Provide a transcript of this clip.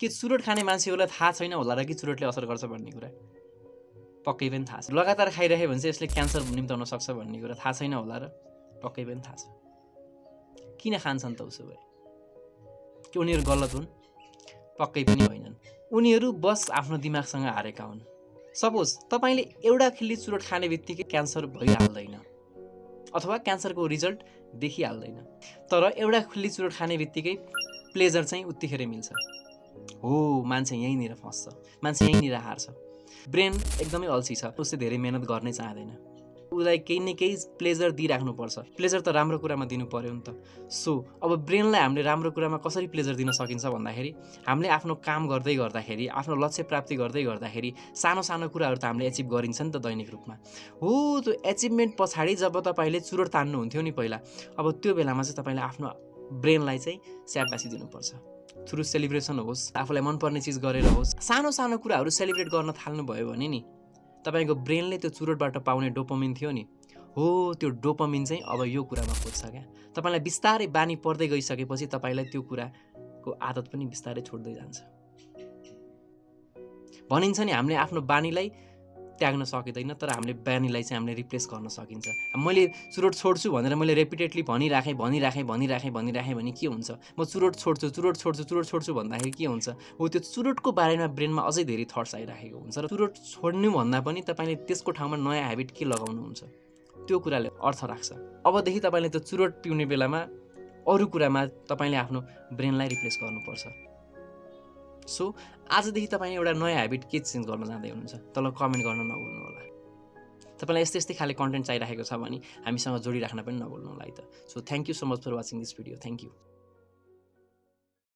के चुरोट खाने मान्छेहरूलाई थाहा छैन होला र कि चुरोटले असर गर्छ भन्ने कुरा? पक्कै पनि थाहा छ। लगातार खाइरह्यो भने चाहिँ यसले क्यान्सर निम्ताउन सक्छ भन्ने कुरा थाहा छैन होला र? पक्कै पनि थाहा छ। किन खान्छन् त उसो भए? कि उनीहरू गलत हुन्? पक्कै पनि होइनन्। उनीहरू बस आफ्नो दिमागसँग हारेका हुन्। सपोज तपाईले एउटा खिल्ली चुरोट खाने बित्तिकै क्यान्सर भइहाल्दैन अथवा क्यान्सरको रिजल्ट देखिहाल्दैन, तर एउटा खिल्ली चुरोट खाने बित्तिकै प्लेजर चाहिँ उत्तिखेर मिल्छ। हो, मान्छे यहीँनिर फस्छ, मान्छे यहीँनिर हार्छ। ब्रेन एकदमै अल्छी छ, उसले धेरै मेहनत गर्नै चाहदैन। उसलाई केही न केही प्लेजर दिइराख्नुपर्छ। प्लेजर त राम्रो कुरामा दिनु पर्यो नि त। सो अब ब्रेनलाई हामीले राम्रो कुरामा कसरी प्लेजर दिन सकिन्छ भन्दाखेरि हामीले आफ्नो काम गर्दै गर्दाखेरि, आफ्नो लक्ष्य प्राप्ति गर्दै गर्दाखेरि सानो सानो कुराहरू त हामीले एचिभ गरिन्छ नि त दैनिक रूपमा। हो, त्यो एचिभमेन्ट पछाडि जब तपाईँले चुरोट तान्नुहुन्थ्यो नि पहिला, अब त्यो बेलामा चाहिँ तपाईँले आफ्नो ब्रेनलाई चाहिँ स्याबासी दिनुपर्छ। थ्रु सेलिब्रेसन होस्, आफूलाई मनपर्ने चिज गरेर होस्, सानो सानो कुराहरू सेलिब्रेट गर्न थाल्नुभयो भने नि तपाईको ब्रेनले त्यो चुरोटबाट पाउने डोपामिन थियो नि, हो त्यो डोपामिन चाहिँ अब यो कुरामा खोज्छ क्या। तपाईँलाई बिस्तारै बानी पर्दै गइसकेपछि तपाईँलाई त्यो कुराको आदत पनि बिस्तारै छोड्दै जान्छ। भनिन्छ नि हामीले आफ्नो बानीलाई त्याग्न सकिँदैन, तर हामीले बानीलाई चाहिँ हामीले रिप्लेस गर्न सकिन्छ। मैले चुरोट छोड्छु भनेर मैले रेपिटेडली भनिराखेँ भने के हुन्छ? म चुरोट छोड्छु भन्दाखेरि के हुन्छ? हो, त्यो चुरोटको बारेमा ब्रेनमा अझै धेरै थट्स आइराखेको हुन्छ र चुरोट छोड्नु भन्दा पनि तपाईँले त्यसको ठाउँमा नयाँ ह्याबिट के लगाउनुहुन्छ त्यो कुराले अर्थ राख्छ। अबदेखि तपाईँले त्यो चुरोट पिउने बेलामा अरू कुरामा तपाईँले आफ्नो ब्रेनलाई रिप्लेस गर्नुपर्छ। सो आजदेखि तपाईँ एउटा नयाँ ह्याबिट के चेन्ज गर्न जाँदै हुनुहुन्छ? तल कमेन्ट गर्न नभुल्नु होला। तपाईँलाई यस्तै खाले कन्टेन्ट चाहिरहेको छ भने हामीसँग जोडिराख्न पनि नभुल्नु होला है त। So thank you so much for watching this video. Thank you.